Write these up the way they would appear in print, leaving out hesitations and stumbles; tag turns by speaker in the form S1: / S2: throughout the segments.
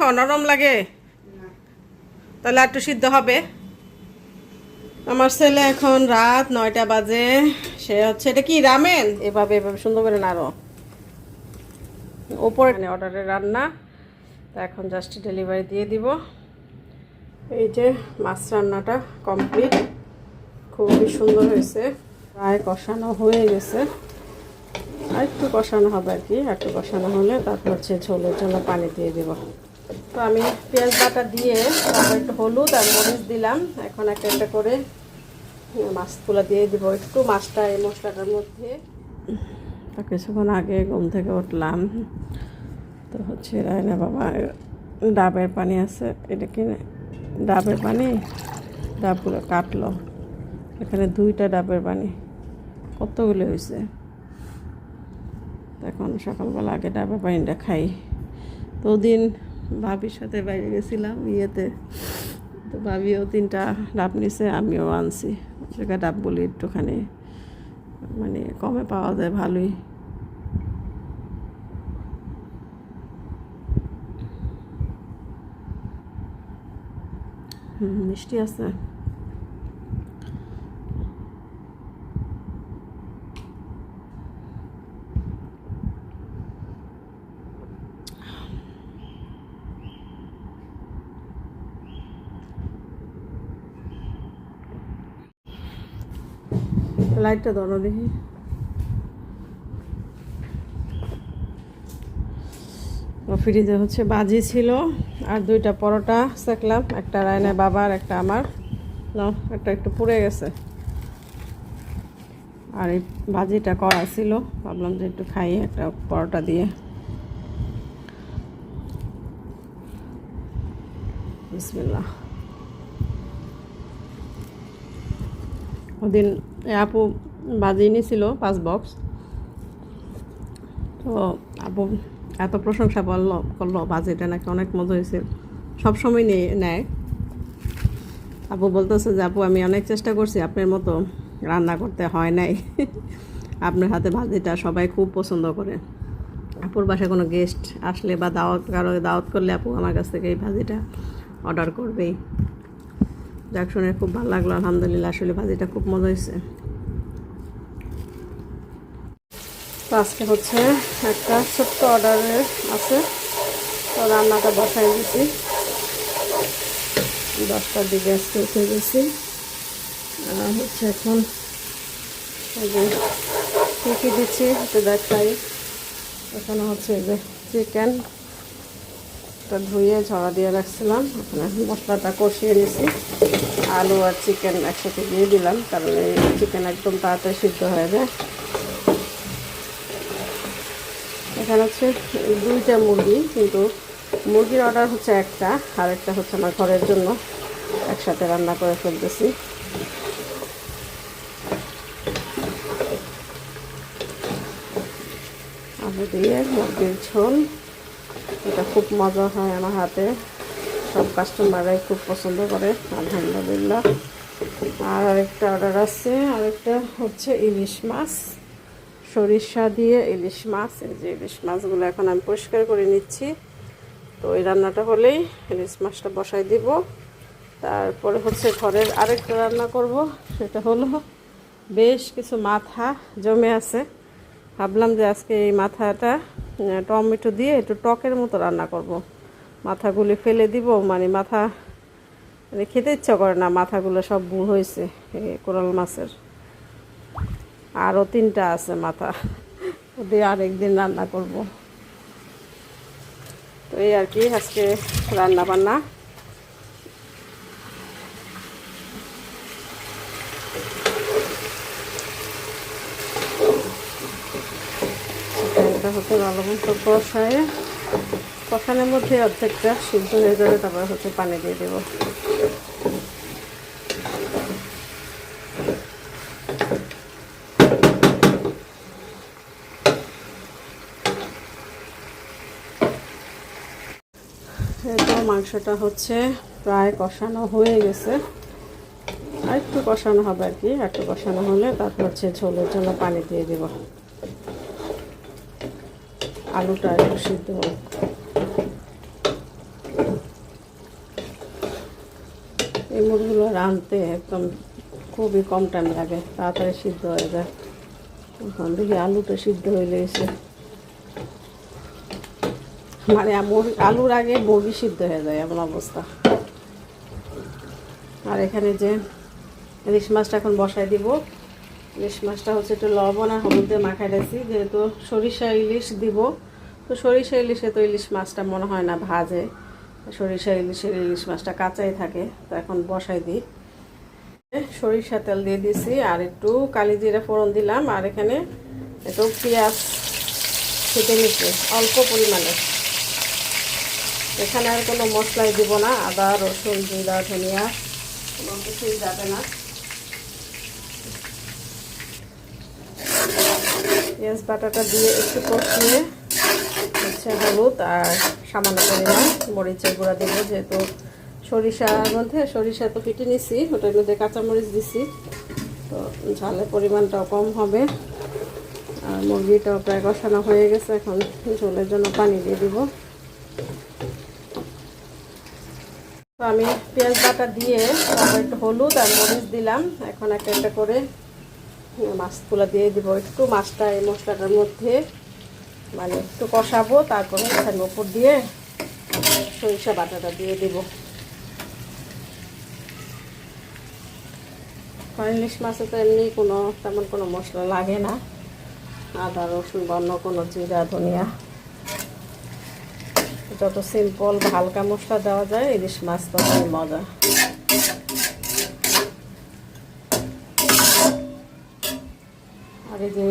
S1: খাও নরম লাগে তাহলে একটু সিদ্ধ হবে। আমার ছেলে এখন রাত 9টা বাজে, সে হচ্ছে এটা কি রামেন, এভাবে এভাবে সুন্দর করে নাড়ো ওপরে অর্ডারের রান্না। তা এখন জাস্ট ডেলিভারি দিয়ে দিব। এই যে মাছ রান্নাটা কমপ্লিট, খুবই সুন্দর হয়েছে, প্রায় কষানো হয়ে গেছে, আর একটু কষানো হবে আর কি, একটু কষানো হলে তারপর হচ্ছে ঝোলের জন্য পানি দিয়ে দেব। তো আমি পেঁয়াজ বাটা দিয়ে তারপর একটু হলুদ আর মরিচ দিলাম। এখন একটা একটা করে মাছগুলো দিয়ে দিব, একটু মাছটা এই মশলাটার মধ্যে। তো কিছুক্ষণ আগে ঘুম থেকে উঠলাম, তো হচ্ছে রায়না বাবা ডাবের পানি আছে, এটা কিনে ডাবের পানি, ডাবগুলো কাটলো, এখানে 2টা ডাবের পানি, কতগুলো হয়েছে। এখন সকালবেলা আগে ডাবের পানিটা খাই। তো দিন ভাবির সাথে বাইরে গেছিলাম ইয়েতে, তো ভাবিও 3টা ডাব নিছে, আমিও আনছি। সেখানে ডাবগুলি একটুখানি মানে কমে পাওয়া যায়, ভালোই। মিষ্টি আছে। লাইটটা ধরো দেখি। ফ্রিজে হচ্ছে বাজি ছিল আর 2টা পরোটা সেকলাম, একটা রায়না বাবার একটা আমার, একটা একটু পুড়ে গেছে। আর এই ভাজিটা করা ছিল, ভাবলাম যে একটু খাই একটা পরোটা দিয়ে। বিসমিল্লাহ। ওদিন আপু ভাজি নিয়েছিল 5 বক্স, তো আপু এত প্রশংসা করলো ভাজিটা নাকি অনেক মজা হয়েছে, সবসময় নেয়। আপু বলতেছে যে আপু আমি অনেক চেষ্টা করছি, আপনার মতো রান্না করতে হয় নাই। আপনার হাতে ভাজিটা সবাই খুব পছন্দ করে। আপুর বাসায় কোনো গেস্ট আসলে বা কারো দাওয়াত করলে আপু আমার কাছ থেকে এই ভাজিটা অর্ডার করবেই। যাক, শুনে খুব ভালো লাগলো, আলহামদুলিল্লাহ। আসলে ভাজিটা খুব মজা হয়েছে। তো আজকে হচ্ছে একটা ছোট্ট অর্ডারের আছে, তো রান্নাটা বসাই দিচ্ছি। 10টার দিকে আজকে উঠে গেছি, আর হচ্ছে এখন কী কী দিচ্ছি একটু দেখাই। এখানে হচ্ছে যে চিকেনটা ধুয়ে ঝরা দিয়ে রাখছিলাম, এখানে মশলাটা কষিয়ে নিয়েছি, আলু আর চিকেন একসাথে দিয়ে দিলাম, কারণ এই চিকেন একদম তাড়াতাড়ি সিদ্ধ হয়ে যায়। এখানে হচ্ছে 2টা মুরগি, কিন্তু মুরগির অর্ডার হচ্ছে একটা, আর একটা হচ্ছে আমার ঘরের জন্য, একসাথে রান্না করে ফেলতেছি। আলু দিয়ে মুরগির ঝোল, এটা খুব মজা হয় আমার হাতে, সব কাস্টমাররাই খুব পছন্দ করে, আলহামদুলিল্লাহ। আর আরেকটা অর্ডার আছে, আরেকটা হচ্ছে ইলিশ মাছ, সরিষা দিয়ে ইলিশ মাছ। এই যে ইলিশ মাছগুলো এখন আমি পরিষ্কার করে নিচ্ছি। তো এই রান্নাটা হলেই ইলিশ মাছটা বসাই দিব। তারপরে হচ্ছে ঘরের আরেকটা রান্না করব, সেটা হলো বেশ কিছু মাথা জমে আছে, ভাবলাম যে আজকে এই মাথাটা টমেটো দিয়ে একটু টকের মতো রান্না করব। মাথাগুলি ফেলে দিব, মানে মাথা মানে খেতে ইচ্ছা করে না, মাথাগুলো সব বুড় হয়েছে এই কোরাল মাছের। আরও 3টা আছে মাথা, ওদের আরেকদিন রান্না করব। তো এই আর কি আজকে রান্না বান্না। চিকেনটা হচ্ছে ভালো মতো কষানোর মধ্যে অর্ধেকটা সিদ্ধ হয়ে যাবে, তারপর হচ্ছে পানি দিয়ে দেবো। তো মাংসটা হচ্ছে প্রায় কষানো হয়ে গেছে, আর একটু কষানো হবে আর কি, একটু কষানো হলে তারপর হচ্ছে ঝোলের জন্য পানি দিয়ে দেব। আলুটা একটু সিদ্ধ হোক। এই মুরগিগুলো রাঁধতে একদম খুবই কম টাইম লাগে, তাড়াতাড়ি সিদ্ধ হয়ে যায়। এখন দেখি আলুটা সিদ্ধ হয়ে গেছে, মানে আলুর আগে মুরগি সিদ্ধ হয়ে যায় এমন অবস্থা। আর এখানে যে ইলিশ মাছটা এখন বসাই দিব। ইলিশ মাছটা হচ্ছে একটু লবণ আর হলুদ দিয়ে মাখাই দিয়েছি, যেহেতু সরিষা ইলিশ দিব, তো সরিষা ইলিশে তো ইলিশ মাছটা মনে হয় না ভাজে, সরিষা ইলিশ মাছটা কাঁচাই থাকে। তো এখন বসাই দিই। সরিষা তেল দিয়ে দিছি আর একটু কালি জিরা ফোড়ন দিলাম, আর এখানে একটু পেঁয়াজ কেটে নিচ্ছি অল্প পরিমাণে। এখানে আর কোনো মশলাই দিব না, আদা রসুন জিরা ধনিয়া কোনো কিছুই যাবে না। পেঁয়াজ বাটাটা দিয়ে একটু কষিয়ে হচ্ছে হলুদ আর সামান্য পরিমাণ মরিচের গুঁড়া দেবো, যেহেতু সরিষার মধ্যে সরিষা তো কেটে নিছি, ওটার মধ্যে কাঁচামরিচ দিছি, তো ঝালের পরিমাণটাও কম হবে। আর মুরগিটাও প্রায় কষানো হয়ে গেছে, এখন ঝোলের জন্য পানি দিয়ে দিব। তো আমি পেঁয়াজ বাটা দিয়ে তারপর একটু হলুদ আর মরিচ দিলাম। এখন একটা একটা করে মাছগুলো দিয়ে দিব। একটু মাছটা এই মশলাটার মধ্যে মানে একটু কষাবো, তারপরে এখানে উপর দিয়ে সরিষা বাটাটা দিয়ে দিব। ইলিশ মাছে তো এমনি তেমন কোনো মশলা লাগে না, আদা রসুন বা অন্য কোনো জিরা ধনিয়া, যত সিম্পল বা হালকা মশলা দেওয়া যায় ইলিশ মাছ ততই মজা। আর এই যে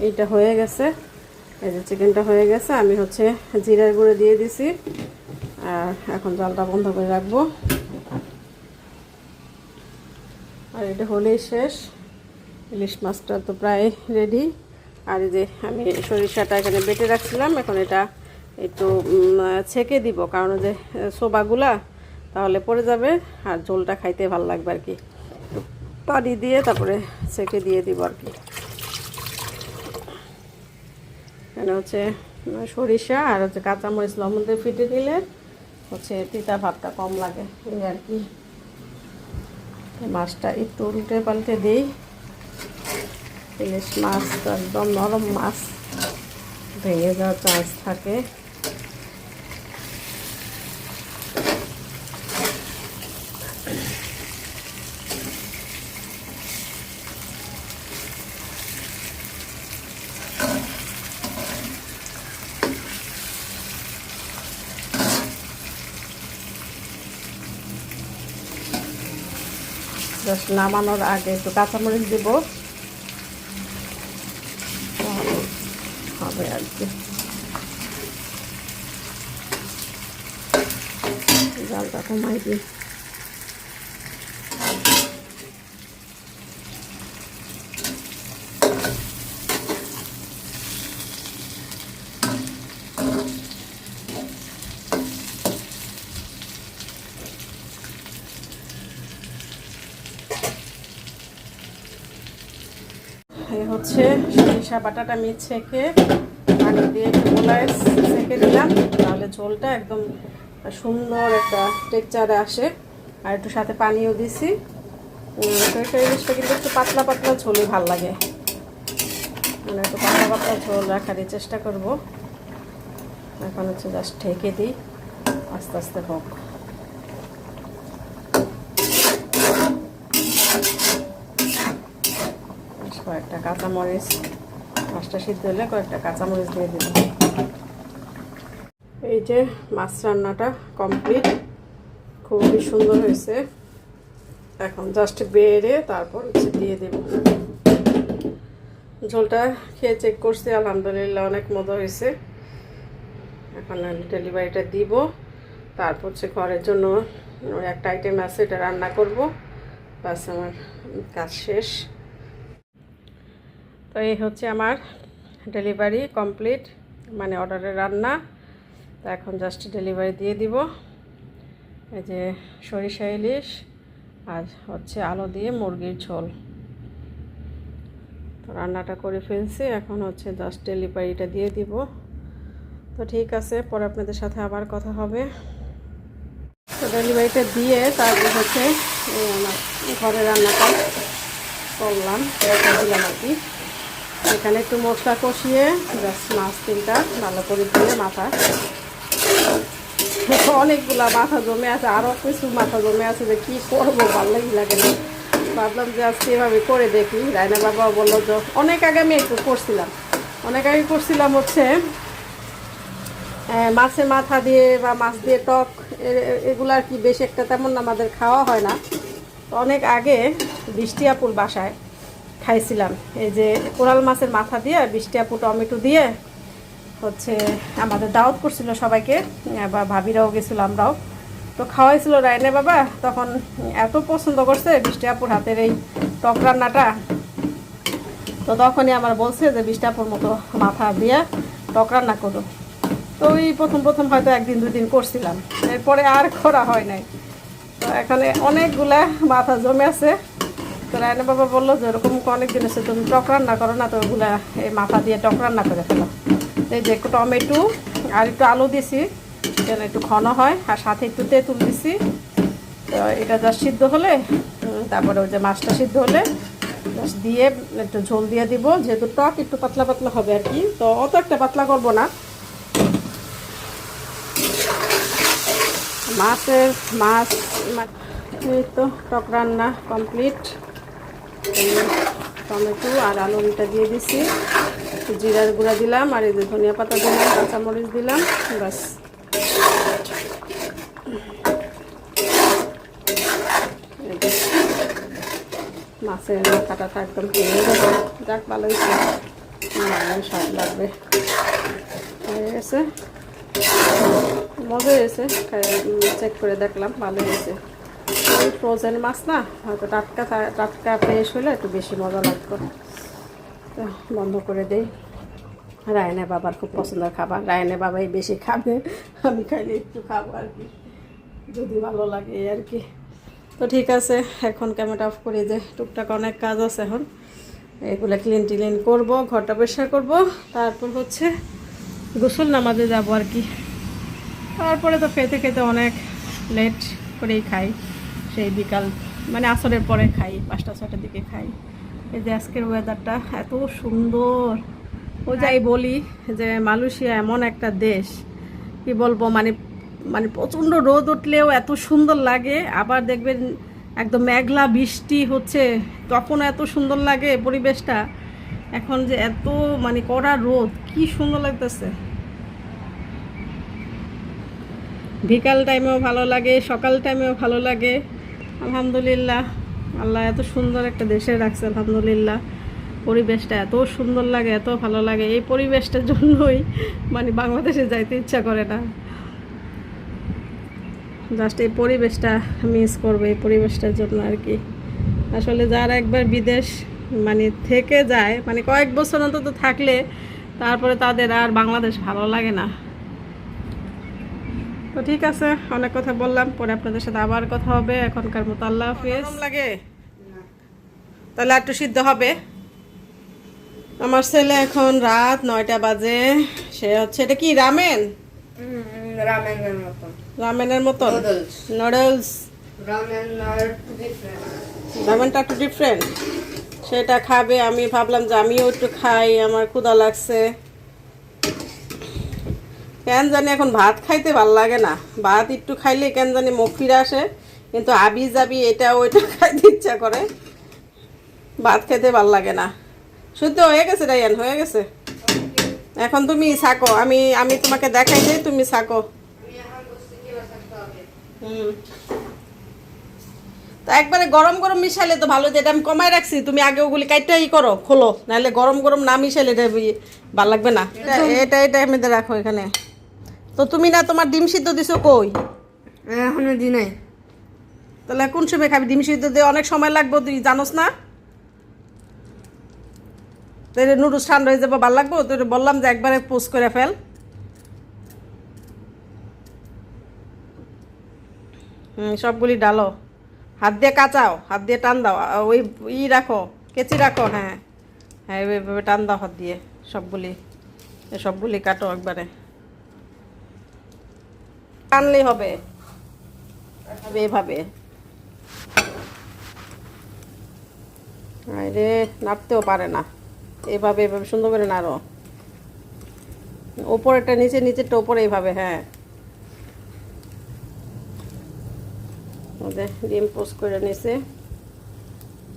S1: এইটা হয়ে গেছে, এই যে চিকেনটা হয়ে গেছে, আমি হচ্ছে জিরার গুঁড়ো দিয়ে দিছি। আর এখন জালটা বন্ধ করে রাখবো। আর এটা হলেই শেষ, ইলিশ মাছটা তো প্রায় রেডি। আর এই যে আমি সরিষাটা এখানে বেটে রাখছিলাম, এখন এটা একটু ছেঁকে দিব, কারণ যে সোবাগুলা তাহলে পড়ে যাবে আর ঝোলটা খাইতে ভালো লাগবে আর কি। পানি দিয়ে তারপরে ছেঁকে দিয়ে দিব আর কি। এখানে হচ্ছে সরিষা আর হচ্ছে কাঁচামরিচ লবণ দিয়ে ফিটে দিলে হচ্ছে তিতা ভাবটা কম লাগে এই আর কি। মাছটা একটু উল্টে পাল্টে দিই। ইলিশ মাছ তো একদম নরম মাছ, ভেঙে যাওয়ার চান্স থাকে। জাস্ট নামানোর আগে একটু কাঁচামরিচ দিব, হবে আর কি। জালটা কমাই দিই। হচ্ছে সরিষা বাটাটা আমি ছেঁকে পানি দিয়ে একটু গোলায় ছেঁকে দিলাম, তাহলে ঝোলটা একদম সুন্দর একটা টেক্সচারে আসে। আর একটু সাথে পানিও দিছি। সরিষা ইলিশটা কিন্তু একটু পাতলা পাতলা ঝোলই ভালো লাগে, মানে একটু পাতলা পাতলা ঝোল রাখারই চেষ্টা করব। এখন হচ্ছে জাস্ট ঢেকে দিই, আস্তে আস্তে হোক। কয়েকটা কাঁচামরিচ, মাছটা সিদ্ধ হলে কয়েকটা কাঁচামরিচ দিয়ে দিলাম। এই যে মাছ রান্নাটা কমপ্লিট, খুবই সুন্দর হয়েছে। এখন জাস্ট বেড়ে তারপর হচ্ছে দিয়ে দেব। ঝোলটা খেয়ে চেক করছি, আলহামদুলিল্লাহ অনেক মজা হয়েছে। এখন আমি ডেলিভারিটা দিব, তারপর হচ্ছে ঘরের জন্য একটা আইটেম আছে, এটা রান্না করব, বাস আমার কাজ শেষ। তো এই হচ্ছে আমার ডেলিভারি কমপ্লিট, মানে অর্ডারের রান্না। তো এখন জাস্ট ডেলিভারি দিয়ে দিব। এই যে সরিষা ইলিশ আর হচ্ছে আলু দিয়ে মুরগির ঝোল, তো রান্নাটা করে ফেলছি। এখন হচ্ছে জাস্ট ডেলিভারিটা দিয়ে দিব। তো ঠিক আছে, পরে আপনাদের সাথে আবার কথা হবে। তো ডেলিভারিটা দিয়ে তারপর হচ্ছে আমার ঘরে রান্নাটা করলাম, দিলাম আর কি। এখানে একটু মশলা কষিয়ে জাস্ট মাছ 3টা ভালো করে দিয়ে মাথা, অনেকগুলা মাথা জমে আছে, আরও কিছু মাথা জমে আছে যে কী করবো ভালোই লাগে না। ভাবলাম যে আজকে এভাবে করে দেখি। রায়না বাবা বললো যে অনেক আগে আমি একটু করছিলাম হচ্ছে মাছের মাথা দিয়ে বা মাছ দিয়ে টক, এগুলো আর কি বেশি একটা তেমন আমাদের খাওয়া হয় না। অনেক আগে বৃষ্টি আপুর বাসায় খাইছিলাম এই যে কোরাল মাছের মাথা দিয়ে বৃষ্টি আপু টমেটো দিয়ে হচ্ছে আমাদের দাওয়াত করছিল সবাইকে, বা ভাবিরাও গেছিলো, আমরাও তো খাওয়াইছিল রায়না বাবা। তখন এত পছন্দ করছে বৃষ্টি আপুর হাতের এই টক রান্নাটা, তো তখনই আমার বলছে যে বৃষ্টি আপুর মতো মাথা দিয়ে টক রান্না করো। তো ওই প্রথম হয়তো 1-2 দিন করছিলাম, এরপরে আর করা হয় নাই। তো এখানে অনেকগুলা মাথা জমে আছে। তো রায়না বাবা বললো যে এরকম অনেক দিন আছে তুমি টক রান্না করো না, তো ওগুলা এই মাথা দিয়ে টক রান্না করে ফেলো। এই যে একটু টমেটো আর একটু আলু দিছি যেন একটু ঘন হয়, আর সাথে একটু তেঁতুল দিছি। তো এটা জাস্ট সিদ্ধ হলে তারপরে ওই যে মাছটা সিদ্ধ হলে জাস্ট দিয়ে একটু ঝোল দিয়ে দিব, যেহেতু টক একটু পাতলা পাতলা হবে আর কি, তো অত একটা পাতলা করবো না। মাছ এই তো টক রান্না কমপ্লিট। টমেটো আর আলুটা দিয়ে দিছি, জিরার গুঁড়া দিলাম, আর এই যে ধনিয়া পাতা দিলাম, কাঁচামরিচ দিলাম, বাস। মাছের মাথাটা একদম ভেঙে গেছে, যাক ভালো হয়েছে, স্বাদ লাগবে, হয়ে গেছে, মজা হয়েছে। চেক করে দেখলাম ভালো হয়েছে। ওই ফ্রোজেন মাছ না, হয়তো টাটকা ফ্রেশ হলে একটু বেশি মজা লাগতো। তো বন্ধ করে দেই। রায়না বাবার খুব পছন্দের খাবার, রায়না বাবাই বেশি খাবে, আমি খাইলে একটু খাবো আর কি, যদি ভালো লাগে এই আর কি। তো ঠিক আছে, এখন ক্যামেরা অফ করে যে টুকটাক অনেক কাজ আছে, এখন এগুলো ক্লিন করব, ঘরটা পরিষ্কার করব, তারপর হচ্ছে গোসল নামাজে যাব আর কি। তারপরে তো খেতে খেতে অনেক লেট করেই খাই, সেই বিকাল মানে আসরের পরে খাই, 5টা-6টার দিকে খাই। এই যে আজকের ওয়েদারটা এত সুন্দর, ও যাই বলি যে মালয়েশিয়া এমন একটা দেশ, কি বলবো, মানে প্রচণ্ড রোদ উঠলেও এত সুন্দর লাগে, আবার দেখবেন একদম মেঘলা বৃষ্টি হচ্ছে তখন এত সুন্দর লাগে পরিবেশটা। এখন যে এত মানে কড়া রোদ, কি সুন্দর লাগতেছে। বিকাল টাইমেও ভালো লাগে, সকাল টাইমেও ভালো লাগে। আলহামদুলিল্লাহ, আল্লাহ এত সুন্দর একটা দেশে রাখছে, আলহামদুলিল্লাহ। পরিবেশটা এত সুন্দর লাগে, এত ভালো লাগে, এই পরিবেশটার জন্যই মানে বাংলাদেশে যাইতে ইচ্ছা করে না। জাস্ট এই পরিবেশটা মিস করবে, এই পরিবেশটার জন্য আর কি। আসলে যারা একবার বিদেশ মানে থেকে যায়, মানে কয়েক বছর অন্তত থাকলে তারপরে তাদের আর বাংলাদেশ ভালো লাগে না। তো ঠিক আছে, অনেক কথা বললাম, পরে আপনাদের সাথে আবার কথা হবে। এখনকার মতো আল্লাহ হাফেজ। লাগে তাহলে একটু সিদ্ধ হবে। আমার ছেলে এখন রাত 9টা বাজে, সে হচ্ছে এটা কি রামেন, রামেনের মতো নুডলস, রামেনটা একটু ডিফারেন্ট, সেটা খাবে। আমি ভাবলাম যে আমিও একটু খাই, আমার ক্ষুধা লাগছে। কেন জানি এখন ভাত খাইতে ভাল লাগে না, ভাত একটু খাইলে কেন জানি মুখ ফিরে আসে, কিন্তু আবি যাবি এটা ওইটা খাইতে ইচ্ছা করে, ভাত খেতে ভাল লাগে না। শুদ্ধ হয়ে গেছে রায়ান, হয়ে গেছে। এখন তুমি থাকো, আমি তোমাকে দেখাই দিই, তুমি থাকো। তো একবারে গরম গরম মিশালে তো ভালো, যেটা আমি কমায় রাখছি, তুমি আগে ওগুলি কাইটা করো, খোলো, নাহলে গরম গরম না মিশালে এটা ভালো লাগবে না। এটা এমনিতে রাখো এখানে। তো তুমি না তোমার ডিম সিদ্ধ দিছো কই?
S2: এখনো দি নাই।
S1: তাহলে কোন সময় খাবি? ডিম সিদ্ধ দিয়ে অনেক সময় লাগবে, তুই জানোস না? তাহলে নুডলস ঠান্ডা হয়ে যাবো, ভালো লাগবো? তুই বললাম যে একবারে পোস্ট করে ফেল। সবগুলি ডালো, হাত দিয়ে কাচাও, হাত দিয়ে টান দাও, ওই রাখো, কেচি রাখো, হ্যাঁ হ্যাঁ ওইভাবে টান দাও হাত দিয়ে, সবগুলি কাটো একবারে, টানলেই হবে। এভাবে আরে নাড়তেও পারে না, এভাবে এভাবে সুন্দর করে নাড়ো, ওপরেরটা নিচে, নিচেরটা ওপরে, এইভাবে। হ্যাঁ, ওদের ডিম পোস্ট করে নিছে।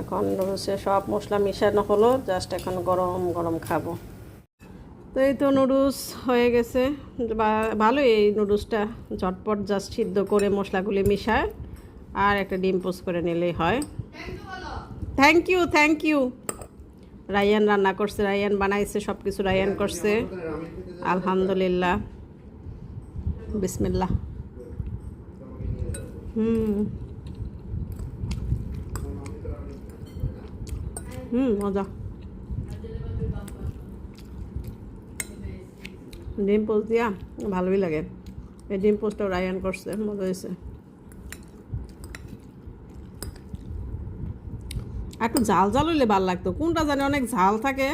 S1: এখন হচ্ছে সব মশলা মিশানো হলো, জাস্ট এখন গরম গরম খাবো। তো এই তো নুডলস হয়ে গেছে। ভালো এই নুডলসটা, ঝটপট জাস্ট সিদ্ধ করে মশলাগুলি মিশায় আর একটা ডিম পোস্ট করে নিলেই হয়। Thank you, thank you. Ryan রান্না করছে, রায়ান বানাইছে, সব কিছু রায়ান করছে। আলহামদুলিল্লাহ, বিসমিল্লাহ। মজা। ডিম পোস্ট দিয়া ভালোই লাগে। এই ডিম পোস্টটাও রায়ান করছে, মজা হয়েছে। একটু ঝাল ঝাল হইলে ভালো লাগতো, কোনটা জানি অনেক ঝাল থাকে।